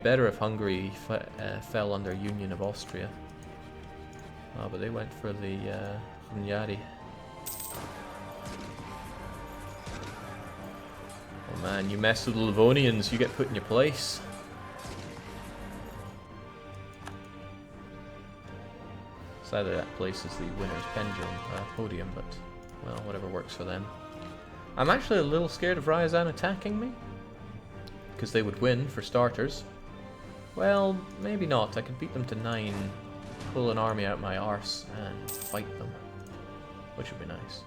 Better if Hungary fell under Union of Austria. Oh, but they went for the Hunyadi. Oh man, you mess with the Livonians, you get put in your place. Sadly, that place is the winner's podium, but, well, whatever works for them. I'm actually a little scared of Ryazan attacking me, because they would win, for starters. Well, maybe not. I could beat them to 9, pull an army out my arse, and fight them, which would be nice.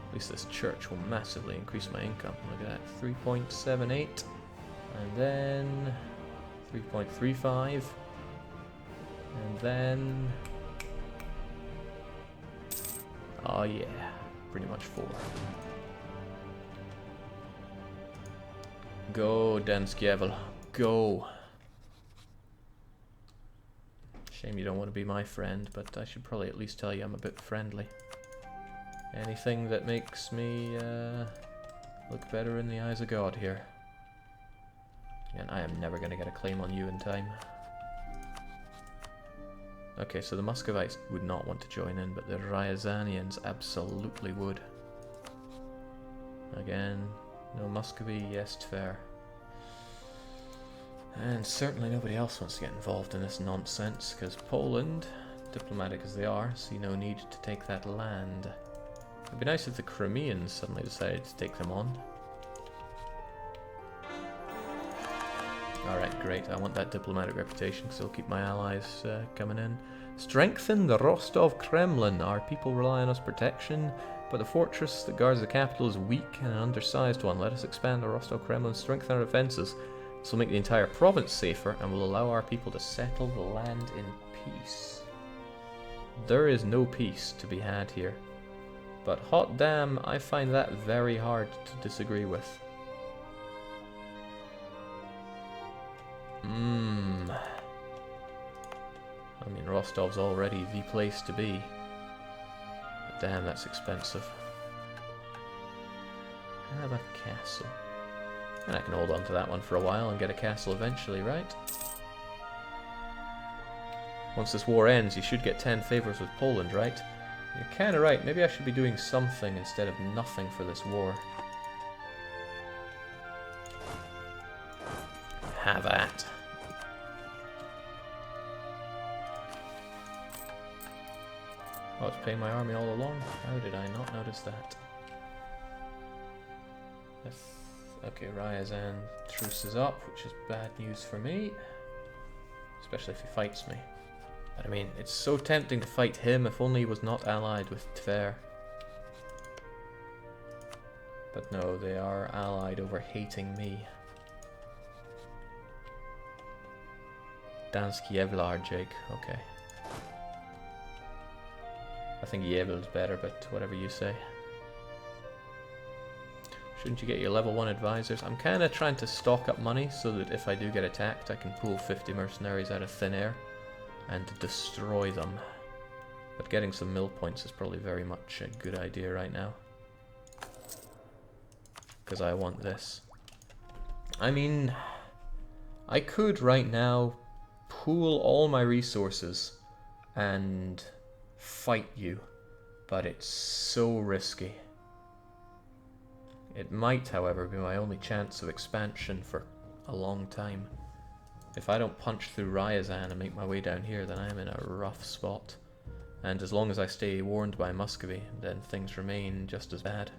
At least this church will massively increase my income. Look at that, 3.78, and then 3.35, and then... oh yeah, pretty much 4. Go, Danskievel, go! Shame you don't want to be my friend, but I should probably at least tell you I'm a bit friendly. Anything that makes me look better in the eyes of God here. And I am never going to get a claim on you in time. Okay, so the Muscovites would not want to join in, but the Ryazanians absolutely would. Again, no Muscovy, yes, Tver. And certainly nobody else wants to get involved in this nonsense, because Poland, diplomatic as they are, see no need to take that land. It'd be nice if the Crimeans suddenly decided to take them on. Alright, great. I want that diplomatic reputation, because it'll keep my allies coming in. Strengthen the Rostov Kremlin. Our people rely on us protection, but the fortress that guards the capital is weak and an undersized one. Let us expand the Rostov Kremlin, strengthen our defenses. This will make the entire province safer and will allow our people to settle the land in peace. There is no peace to be had here. But hot damn, I find that very hard to disagree with. I mean, Rostov's already the place to be. But damn, that's expensive. I have a castle. And I can hold on to that one for a while and get a castle eventually, right? Once this war ends, you should get 10 favors with Poland, right? You're kinda right. Maybe I should be doing something instead of nothing for this war. Have at. Oh, it's paying my army all along? How did I not notice that? Okay, Ryazan truce is up, which is bad news for me. Especially if he fights me. But I mean, it's so tempting to fight him if only he was not allied with Tver. But no, they are allied over hating me. Dansk Yevlar, Jake. Okay. I think Yevlar's better, but whatever you say. Shouldn't you get your level 1 advisors? I'm kind of trying to stock up money so that if I do get attacked, I can pull 50 mercenaries out of thin air and destroy them. But getting some mill points is probably very much a good idea right now. Because I want this. I mean, I could right now pool all my resources and fight you, but it's so risky. It might, however, be my only chance of expansion for a long time. If I don't punch through Ryazan and make my way down here, then I'm in a rough spot. And as long as I stay warned by Muscovy, then things remain just as bad.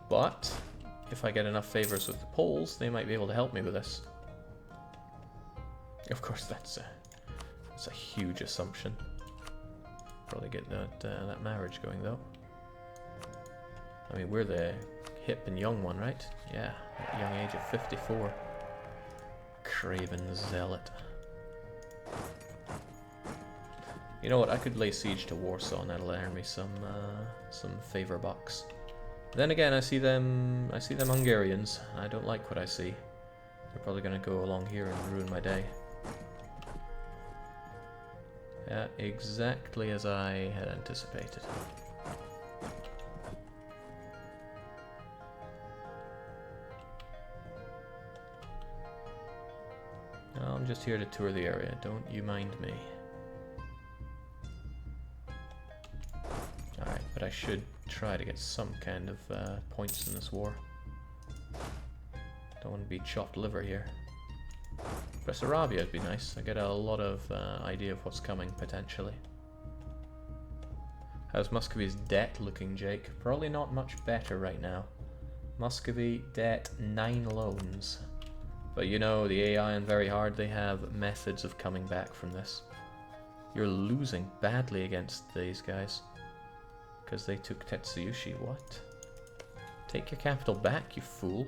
But if I get enough favors with the Poles, they might be able to help me with this. Of course, that's a huge assumption. Probably get that marriage going though. I mean, we're the hip and young one, right? Yeah, at a young age of 54. Craven zealot. You know what? I could lay siege to Warsaw, and that'll earn me some favor bucks. Then again, I see them Hungarians. I don't like what I see. They're probably going to go along here and ruin my day. Yeah, exactly as I had anticipated. No, I'm just here to tour the area, don't you mind me. Alright, but I should try to get some kind of points in this war. Don't want to be chopped liver here. Bessarabia would be nice. I get a lot of idea of what's coming, potentially. How's Muscovy's debt looking, Jake? Probably not much better right now. Muscovy, debt, 9 loans. But you know, the AI and Very Hard, they have methods of coming back from this. You're losing badly against these guys. Because they took Tetsuyushi, what? Take your capital back, you fool.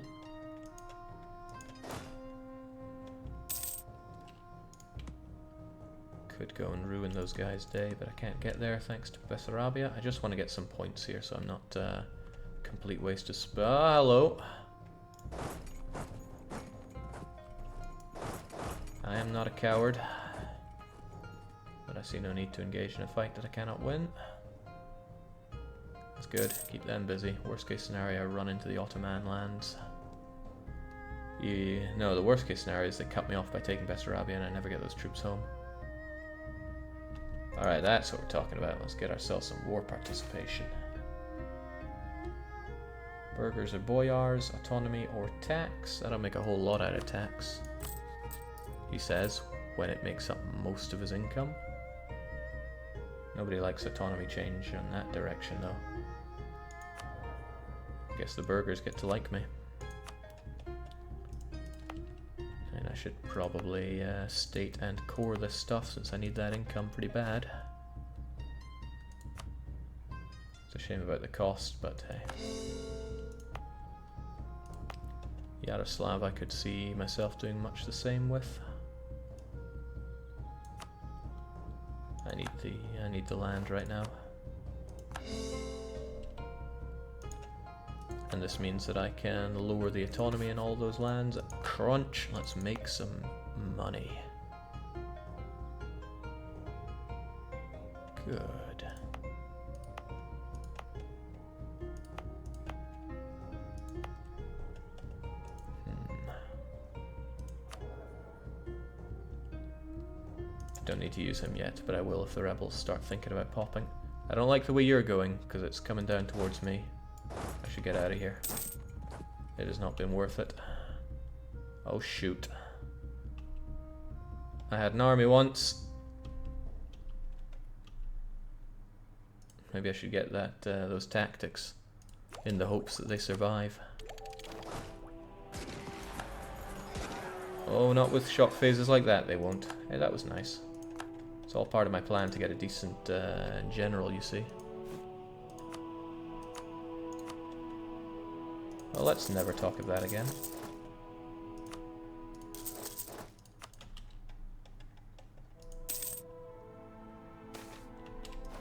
Could go and ruin those guys' day, but I can't get there thanks to Bessarabia. I just want to get some points here, so I'm not complete waste of hello. I am not a coward, but I see no need to engage in a fight that I cannot win. That's good. Keep them busy. Worst case scenario, I run into the Ottoman lands. Yeah, no, the worst case scenario is they cut me off by taking Bessarabia and I never get those troops home. Alright, that's what we're talking about. Let's get ourselves some war participation. Burghers or boyars, autonomy or tax. I don't make a whole lot out of tax, he says, when it makes up most of his income. Nobody likes autonomy change in that direction, though. Guess the burghers get to like me. And I should probably state and core this stuff since I need that income pretty bad. It's a shame about the cost, but hey. Yaroslav I could see myself doing much the same with. I need the land right now. And this means that I can lower the autonomy in all those lands. Crunch, let's make some money. Good. Don't need to use him yet, but I will if the rebels start thinking about popping. I don't like the way you're going, because it's coming down towards me. I should get out of here. It has not been worth it. Oh shoot. I had an army once. Maybe I should get that those tactics in the hopes that they survive. Oh, not with shock phases like that, they won't. Hey, that was nice. It's all part of my plan to get a decent general, you see. Well, let's never talk of that again.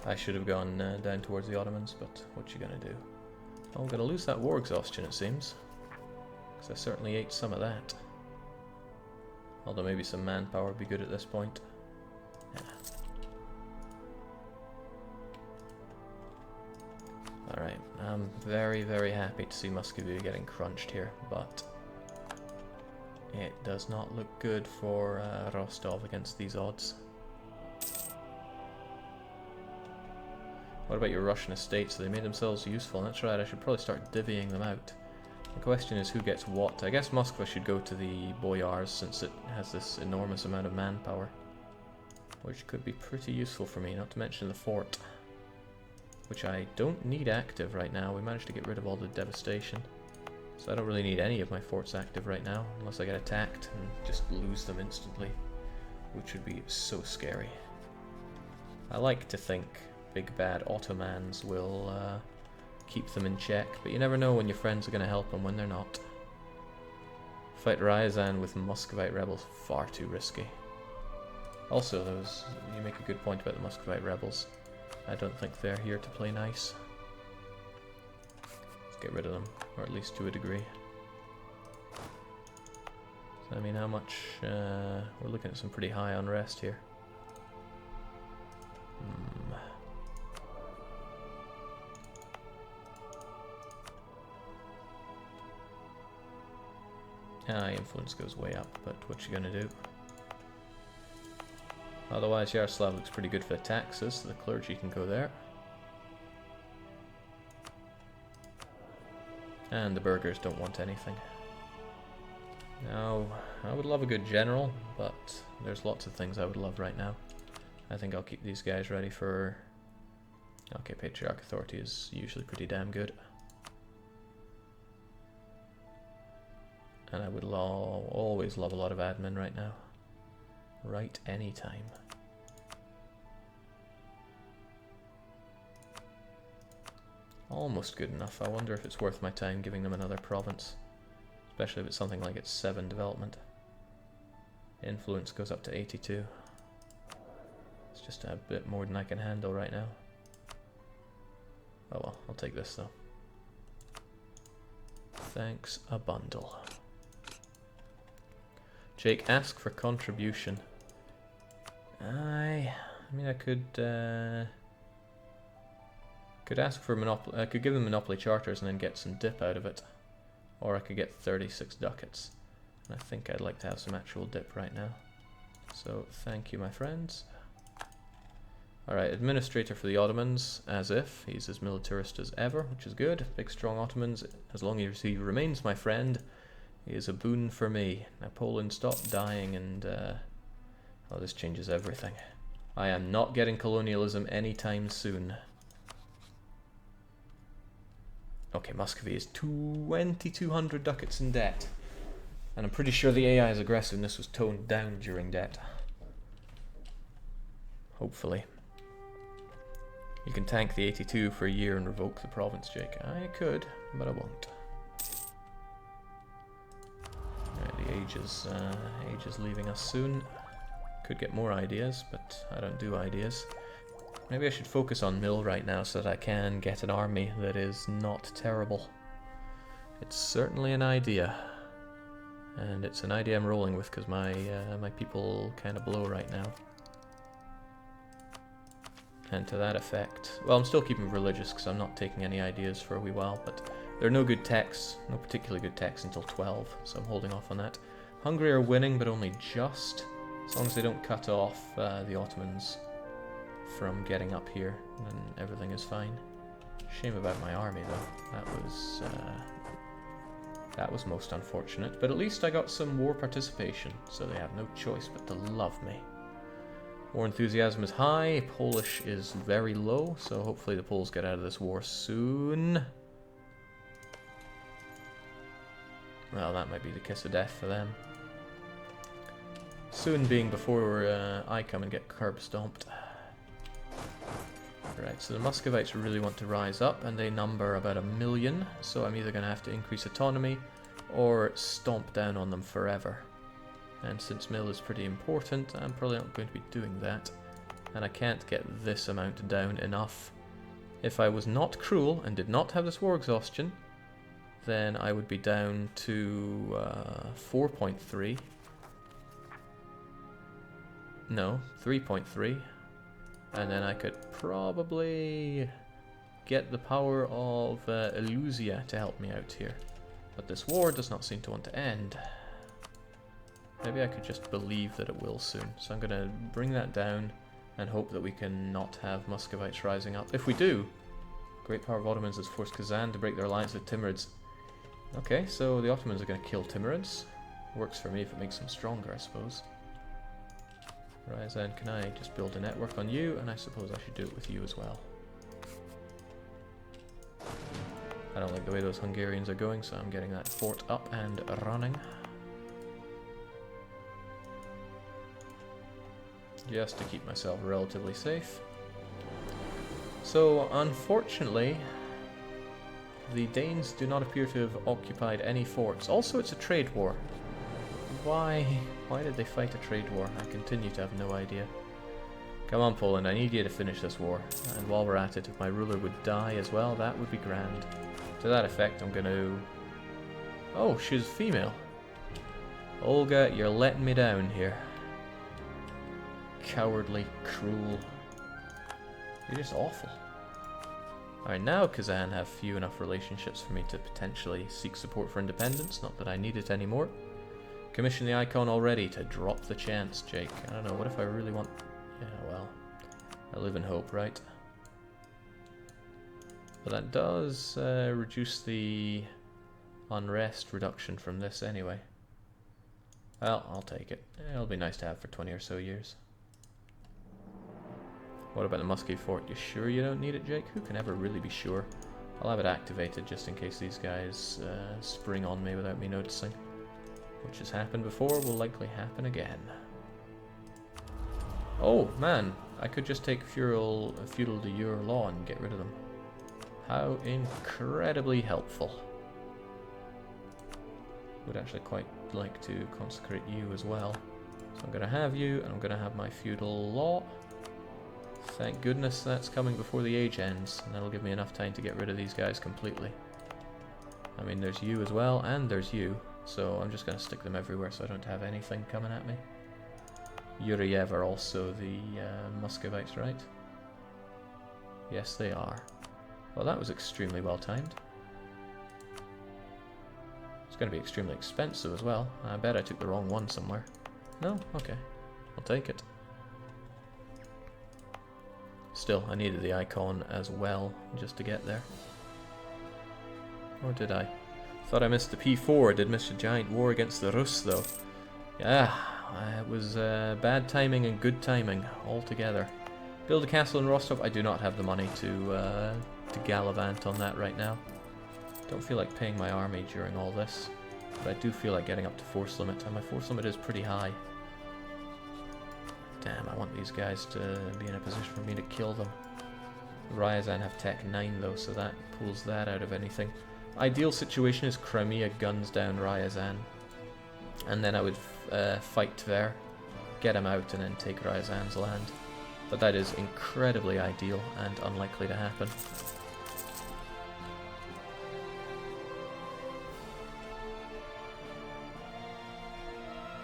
I should have gone down towards the Ottomans, but what you gonna do? Oh, I'm gonna lose that war exhaustion, it seems. Because I certainly ate some of that. Although maybe some manpower would be good at this point. Yeah. Alright, I'm very, very happy to see Muscovy getting crunched here, but it does not look good for Rostov against these odds. What about your Russian estates? They made themselves useful. That's right, I should probably start divvying them out. The question is who gets what. I guess Moskva should go to the boyars since it has this enormous amount of manpower, which could be pretty useful for me, not to mention the fort, which I don't need active right now. We managed to get rid of all the devastation, so I don't really need any of my forts active right now, unless I get attacked and just lose them instantly, which would be so scary. I like to think big bad Ottomans will keep them in check, but you never know when your friends are going to help and when they're not. Fight Ryazan with Muscovite rebels, far too risky. Also, you make a good point about the Muscovite rebels. I don't think they're here to play nice. Let's get rid of them, or at least to a degree. So, I mean, how much... we're looking at some pretty high unrest here. Influence goes way up, but what you gonna do? Otherwise, Yaroslav looks pretty good for the taxes, so the clergy can go there. And the burghers don't want anything. Now, I would love a good general, but there's lots of things I would love right now. I think I'll keep these guys ready for... Okay, Patriarch Authority is usually pretty damn good. And I would always love a lot of admin right now. Right anytime. Almost good enough. I wonder if it's worth my time giving them another province. Especially if it's something like it's 7 development. Influence goes up to 82. It's just a bit more than I can handle right now. Oh well, I'll take this though. Thanks a bundle. Jake, ask for contribution. I mean, I could ask for monopoly. I could give them monopoly charters and then get some dip out of it, or I could get 36 ducats. And I think I'd like to have some actual dip right now. So thank you, my friends. Alright, administrator for the Ottomans, as if. He's as militarist as ever, which is good. Big strong Ottomans, as long as he remains my friend, he is a boon for me. Now Poland, stop dying and... oh, this changes everything. I am not getting colonialism anytime soon. Okay, Muscovy is 2,200 ducats in debt. And I'm pretty sure the AI's aggressiveness was toned down during debt. Hopefully. You can tank the 82 for a year and revoke the province, Jake. I could, but I won't. Right, the age is leaving us soon. Could get more ideas, but I don't do ideas. Maybe I should focus on mill right now so that I can get an army that is not terrible. It's certainly an idea. And it's an idea I'm rolling with because my people kind of blow right now. And to that effect, well, I'm still keeping religious because I'm not taking any ideas for a wee while, but there are no good techs, no particularly good techs until 12, so I'm holding off on that. Hungary are winning, but only just, as long as they don't cut off the Ottomans from getting up here, then everything is fine. Shame about my army, though. That was most unfortunate, but at least I got some war participation, so they have no choice but to love me. War enthusiasm is high, Polish is very low, so hopefully the Poles get out of this war soon. Well, that might be the kiss of death for them. Soon being before I come and get curb stomped. Right, so the Muscovites really want to rise up, and they number about 1 million, so I'm either going to have to increase autonomy or stomp down on them forever. And since mill is pretty important, I'm probably not going to be doing that. And I can't get this amount down enough. If I was not cruel and did not have this war exhaustion, then I would be down to 4.3. No, 3.3. And then I could probably get the power of Illusia to help me out here. But this war does not seem to want to end. Maybe I could just believe that it will soon. So I'm going to bring that down and hope that we can not have Muscovites rising up. If we do, Great Power of Ottomans has forced Kazan to break their alliance with Timurids. Okay, so the Ottomans are going to kill Timurids. Works for me if it makes them stronger, I suppose. Ryazan, can I just build a network on you? And I suppose I should do it with you as well. I don't like the way those Hungarians are going, so I'm getting that fort up and running. Just to keep myself relatively safe. So, unfortunately, the Danes do not appear to have occupied any forts. Also, it's a trade war. Why did they fight a trade war? I continue to have no idea. Come on, Poland, I need you to finish this war. And while we're at it, if my ruler would die as well, that would be grand. To that effect, I'm going to... Oh, she's female. Olga, you're letting me down here. Cowardly, cruel. You're just awful. Alright, now Kazan have few enough relationships for me to potentially seek support for independence. Not that I need it anymore. Commission the icon already to drop the chance, Jake. I don't know, what if I really want Yeah, well, I live in hope, right? But that does reduce the unrest reduction from this anyway. Well, I'll take it. It'll be nice to have for 20 or so years. What about the Muskie Fort? You sure you don't need it, Jake? Who can ever really be sure? I'll have it activated just in case these guys spring on me without me noticing. Which has happened before, will likely happen again. Oh, man. I could just take feudal de jure law and get rid of them. How incredibly helpful. Would actually quite like to consecrate you as well. So I'm going to have you, and I'm going to have my feudal law. Thank goodness that's coming before the age ends, and that'll give me enough time to get rid of these guys completely. I mean, there's you as well, and there's you, so I'm just going to stick them everywhere so I don't have anything coming at me. Yuriev are also the Muscovites, right? Yes, they are. Well, that was extremely well timed. It's going to be extremely expensive as well. I bet I took the wrong one somewhere. No? Okay. I'll take it. Still, I needed the icon as well, just to get there. Or did I? Thought I missed the P4. I did miss a giant war against the Rus, though. Yeah, it was bad timing and good timing, all together. Build a castle in Rostov. I do not have the money to gallivant on that right now. Don't feel like paying my army during all this. But I do feel like getting up to force limit, and my force limit is pretty high. Damn, I want these guys to be in a position for me to kill them. Ryazan have Tech 9 though, so that pulls that out of anything. Ideal situation is Crimea guns down Ryazan. And then I would fight Tver, get him out, and then take Ryazan's land. But that is incredibly ideal and unlikely to happen.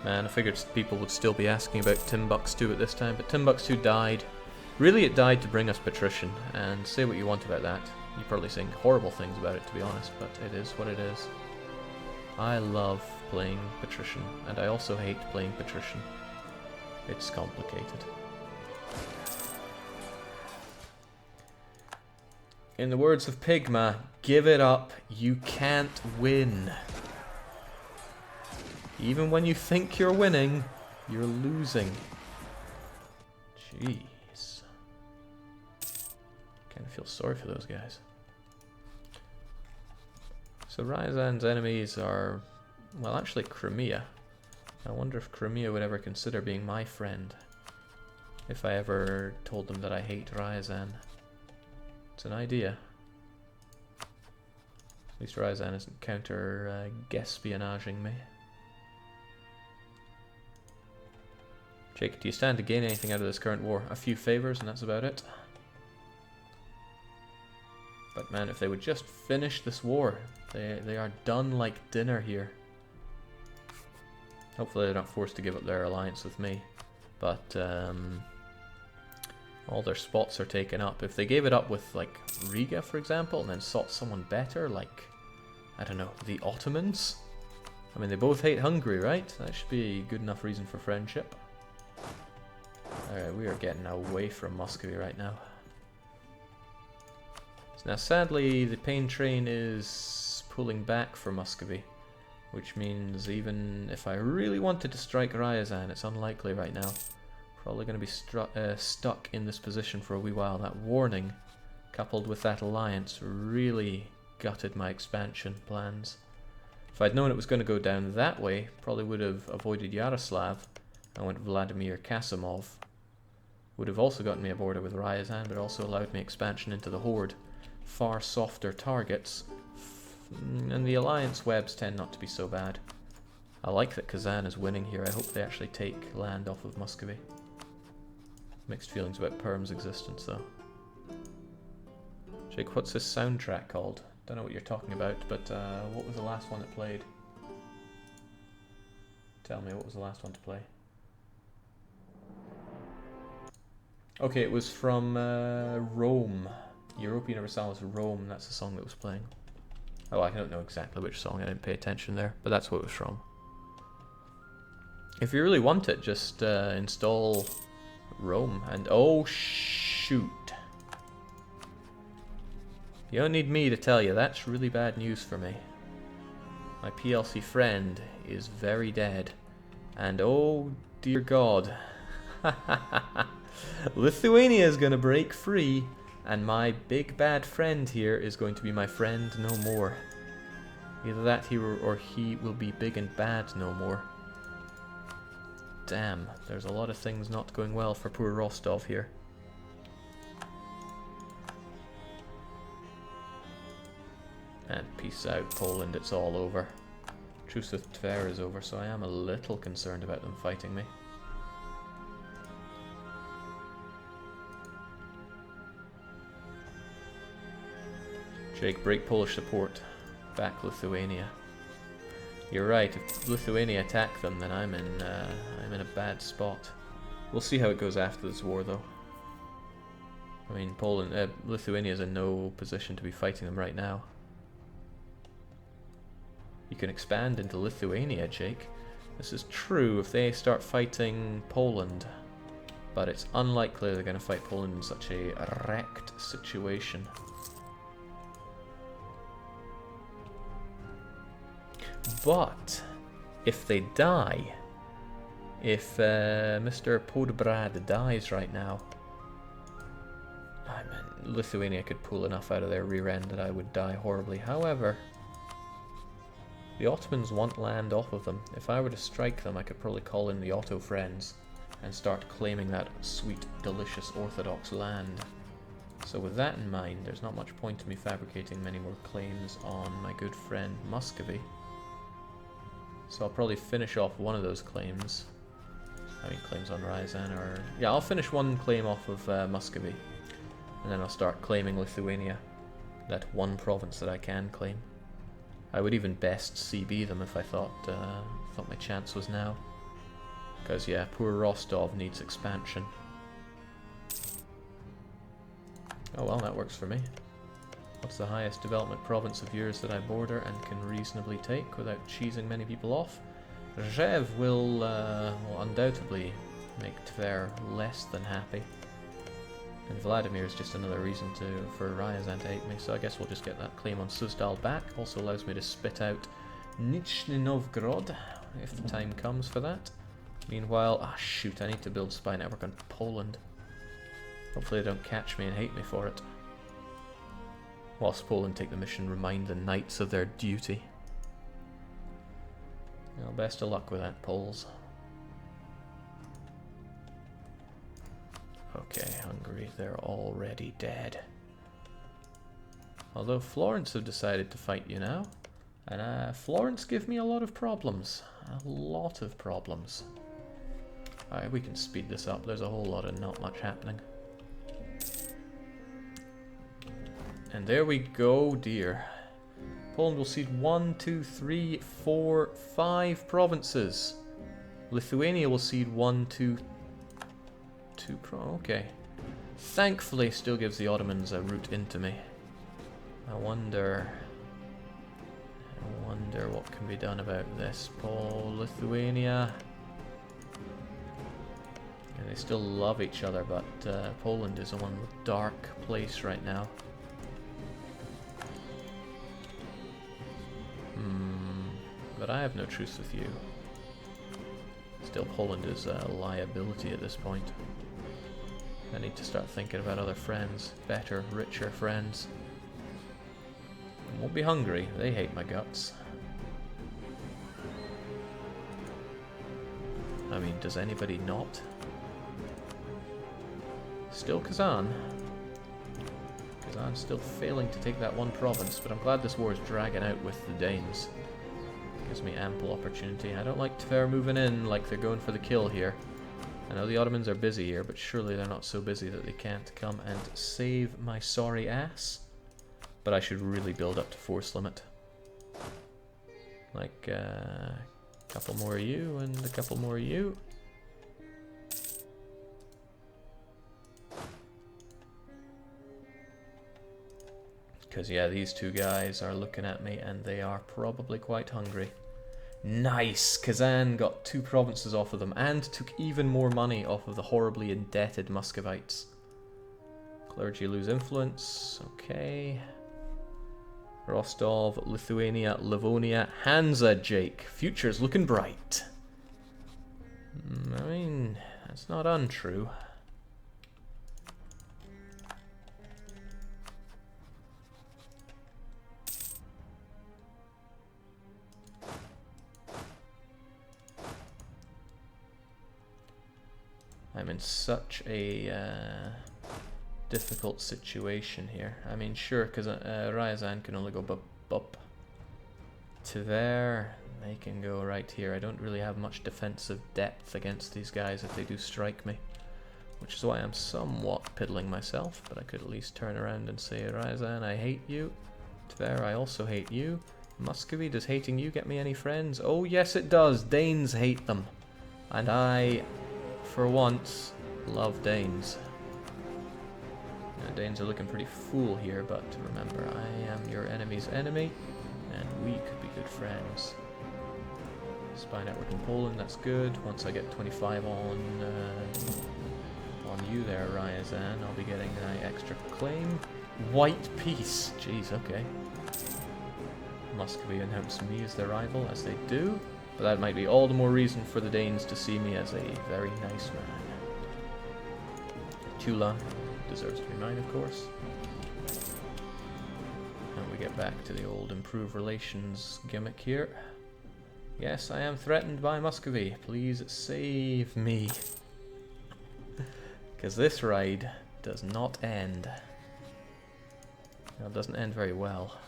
Man, I figured people would still be asking about Timbuktu at this time, but Timbuktu died. Really, it died to bring us Patrician, and say what you want about that. You're probably saying horrible things about it, to be honest, but it is what it is. I love playing Patrician, and I also hate playing Patrician. It's complicated. In the words of Pigma, give it up, you can't win. Even when you think you're winning, you're losing. Jeez. Kind of feel sorry for those guys. So Ryazan's enemies are, well, actually Crimea. I wonder if Crimea would ever consider being my friend. If I ever told them that I hate Ryazan. It's an idea. At least Ryazan isn't counter-espionaging me. Jake, do you stand to gain anything out of this current war? A few favors, and that's about it. But man, if they would just finish this war, they are done like dinner here. Hopefully they're not forced to give up their alliance with me. But all their spots are taken up. If they gave it up with, like, Riga, for example, and then sought someone better, like, I don't know, the Ottomans? I mean, they both hate Hungary, right? That should be a good enough reason for friendship. Alright, we are getting away from Muscovy right now. So now, sadly, the pain train is pulling back for Muscovy, which means even if I really wanted to strike Ryazan, it's unlikely right now. Probably going to be stuck in this position for a wee while. That warning, coupled with that alliance, really gutted my expansion plans. If I'd known it was going to go down that way, probably would have avoided Yaroslav and went Vladimir Kasimov. Would have also gotten me a border with Ryazan, but also allowed me expansion into the Horde. Far softer targets, and the alliance webs tend not to be so bad. I like that Kazan is winning here. I hope they actually take land off of Muscovy. Mixed feelings about Perm's existence, though. Jake, what's this soundtrack called? Don't know what you're talking about, but what was the last one that played? Tell me, what was the last one to play? Okay, it was from Rome. Europa Universalis Rome, that's the song that was playing. Oh, I don't know exactly which song, I didn't pay attention there, but that's what it was from. If you really want it, just install Rome. And oh shoot. You don't need me to tell you, that's really bad news for me. My PLC friend is very dead. And oh dear God. Lithuania is going to break free. And my big bad friend here is going to be my friend no more. Either that or he will be big and bad no more. Damn, there's a lot of things not going well for poor Rostov here. And peace out, Poland, it's all over. Truce with Tver is over, so I am a little concerned about them fighting me. Jake, break Polish support. Back Lithuania. You're right, if Lithuania attack them, then I'm in a bad spot. We'll see how it goes after this war, though. I mean, Lithuania is in no position to be fighting them right now. You can expand into Lithuania, Jake. This is true if they start fighting Poland. But it's unlikely they're going to fight Poland in such a wrecked situation. But if they die, if Mr. Podbrad dies right now, I mean, Lithuania could pull enough out of their rear end that I would die horribly. However, the Ottomans want land off of them. If I were to strike them, I could probably call in the Otto friends and start claiming that sweet, delicious Orthodox land. So with that in mind, there's not much point to me fabricating many more claims on my good friend Muscovy. So I'll probably finish off one of those claims. I mean, claims on Ryazan, or... yeah, I'll finish one claim off of Muscovy. And then I'll start claiming Lithuania. That one province that I can claim. I would even best CB them if I thought my chance was now. Because, yeah, poor Rostov needs expansion. Oh well, that works for me. What's the highest development province of yours that I border and can reasonably take without cheesing many people off? Rzev will undoubtedly make Tver less than happy. And Vladimir is just another reason for Ryazan to hate me, so I guess we'll just get that claim on Suzdal back. Also allows me to spit out Nizhny Novgorod, if the time comes for that. Meanwhile, shoot, I need to build spy network on Poland. Hopefully they don't catch me and hate me for it. Whilst Poland take the mission, remind the knights of their duty. Well, best of luck with that, Poles. Okay, Hungary, they're already dead. Although Florence have decided to fight you now. And Florence give me a lot of problems. A lot of problems. Alright, we can speed this up. There's a whole lot of not much happening. And there we go, dear. Poland will cede 1, 2, 3, 4, 5 provinces. Lithuania will cede 1, 2, 2 okay. Thankfully, still gives the Ottomans a route into me. I wonder what can be done about this. Lithuania. Yeah, they still love each other, but Poland is a one dark place right now. But I have no truce with you. Still, Poland is a liability at this point. I need to start thinking about other friends. Better, richer friends. I won't be Hungary. They hate my guts. I mean, does anybody not? Still Kazan. Kazan's still failing to take that one province, but I'm glad this war is dragging out with the Danes. Gives me ample opportunity. I don't like Tver moving in like they're going for the kill here. I know the Ottomans are busy here, but surely they're not so busy that they can't come and save my sorry ass. But I should really build up to force limit. Like, a couple more of you and a couple more of you. Because, yeah, these two guys are looking at me and they are probably quite hungry. Nice! Kazan got 2 provinces off of them and took even more money off of the horribly indebted Muscovites. Clergy lose influence. Okay. Rostov, Lithuania, Livonia, Hansa, Jake. Future's looking bright. I mean, that's not untrue. I'm in such a difficult situation here. I mean, sure, because Ryazan can only go up to there. They can go right here. I don't really have much defensive depth against these guys if they do strike me, which is why I'm somewhat piddling myself, but I could at least turn around and say, Ryazan, I hate you. To there, I also hate you. Muscovy, does hating you get me any friends? Oh, yes, it does. Danes hate them. And I, for once, love Danes. Danes are looking pretty full here, but remember, I am your enemy's enemy, and we could be good friends. Spy network in Poland, that's good. Once I get 25 on you there, Ryazan, I'll be getting an extra claim. White peace, jeez, okay. Muscovy announce me as their rival, as they do, but that might be all the more reason for the Danes to see me as a very nice man. Tula deserves to be mine, of course. And we get back to the old improve relations gimmick here. Yes, I am threatened by Muscovy. Please save me. Because this ride does not end. Well, it doesn't end very well.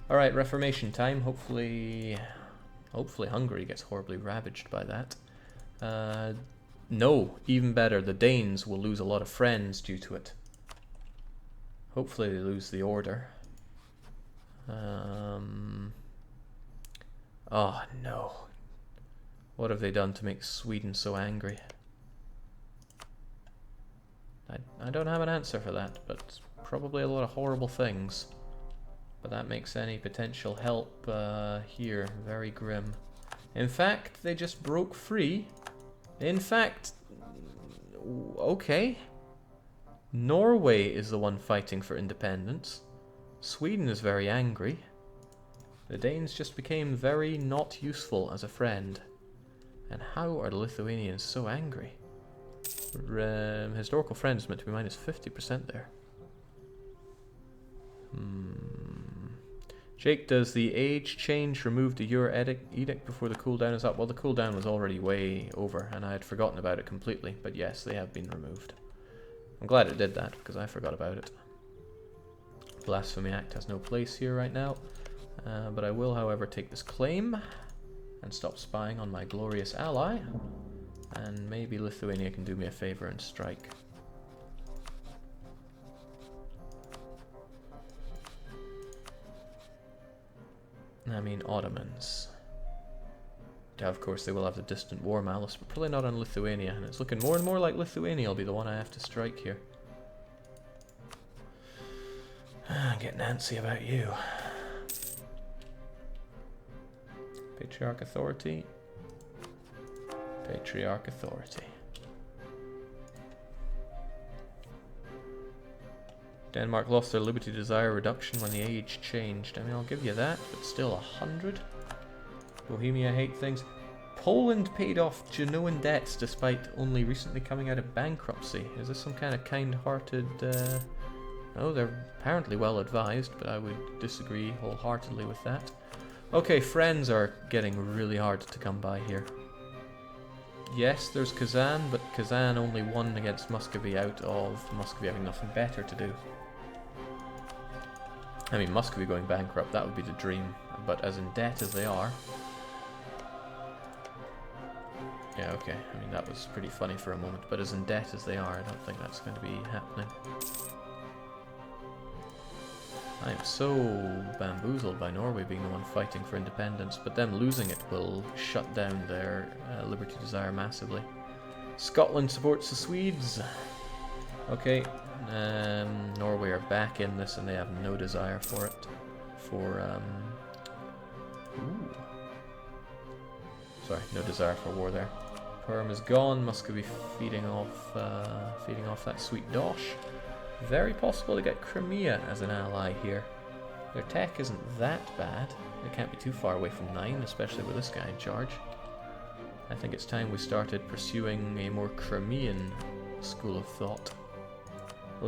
Alright, Reformation time. Hopefully Hungary gets horribly ravaged by that. No, even better, the Danes will lose a lot of friends due to it. Hopefully they lose the order. Oh no. What have they done to make Sweden so angry? I don't have an answer for that, but probably a lot of horrible things. But that makes any potential help here very grim. In fact, they just broke free. In fact, okay. Norway is the one fighting for independence. Sweden is very angry. The Danes just became very not useful as a friend. And how are the Lithuanians so angry? Historical friend is meant to be minus 50% there. Jake, does the age change remove the Euro edict before the cooldown is up? Well, the cooldown was already way over, and I had forgotten about it completely. But yes, they have been removed. I'm glad it did that, because I forgot about it. Blasphemy Act has no place here right now. But I will, however, take this claim and stop spying on my glorious ally. And maybe Lithuania can do me a favor and strike. I mean, Ottomans. Yeah, of course, they will have the distant war malice, but probably not on Lithuania. And it's looking more and more like Lithuania will be the one I have to strike here. Get Nancy about you. Patriarch Authority. Patriarch Authority. Denmark lost their liberty desire reduction when the age changed. I mean, I'll give you that, but still 100. Bohemia hate things. Poland paid off Genoan debts despite only recently coming out of bankruptcy. Is this some kind of kind-hearted... Oh, they're apparently well advised, but I would disagree wholeheartedly with that. Okay, friends are getting really hard to come by here. Yes, there's Kazan, but Kazan only won against Muscovy out of Muscovy having nothing better to do. I mean, Muscovy going bankrupt, that would be the dream. But as in debt as they are... Yeah, okay. I mean, that was pretty funny for a moment. But as in debt as they are, I don't think that's going to be happening. I am so bamboozled by Norway being the one fighting for independence, but them losing it will shut down their liberty desire massively. Scotland supports the Swedes. Okay, Norway are back in this and they have no desire for it. Ooh. Sorry, no desire for war there. Perm is gone. Muscovy feeding off that sweet dosh. Very possible to get Crimea as an ally here. Their tech isn't that bad. They can't be too far away from 9, especially with this guy in charge. I think it's time we started pursuing a more Crimean school of thought.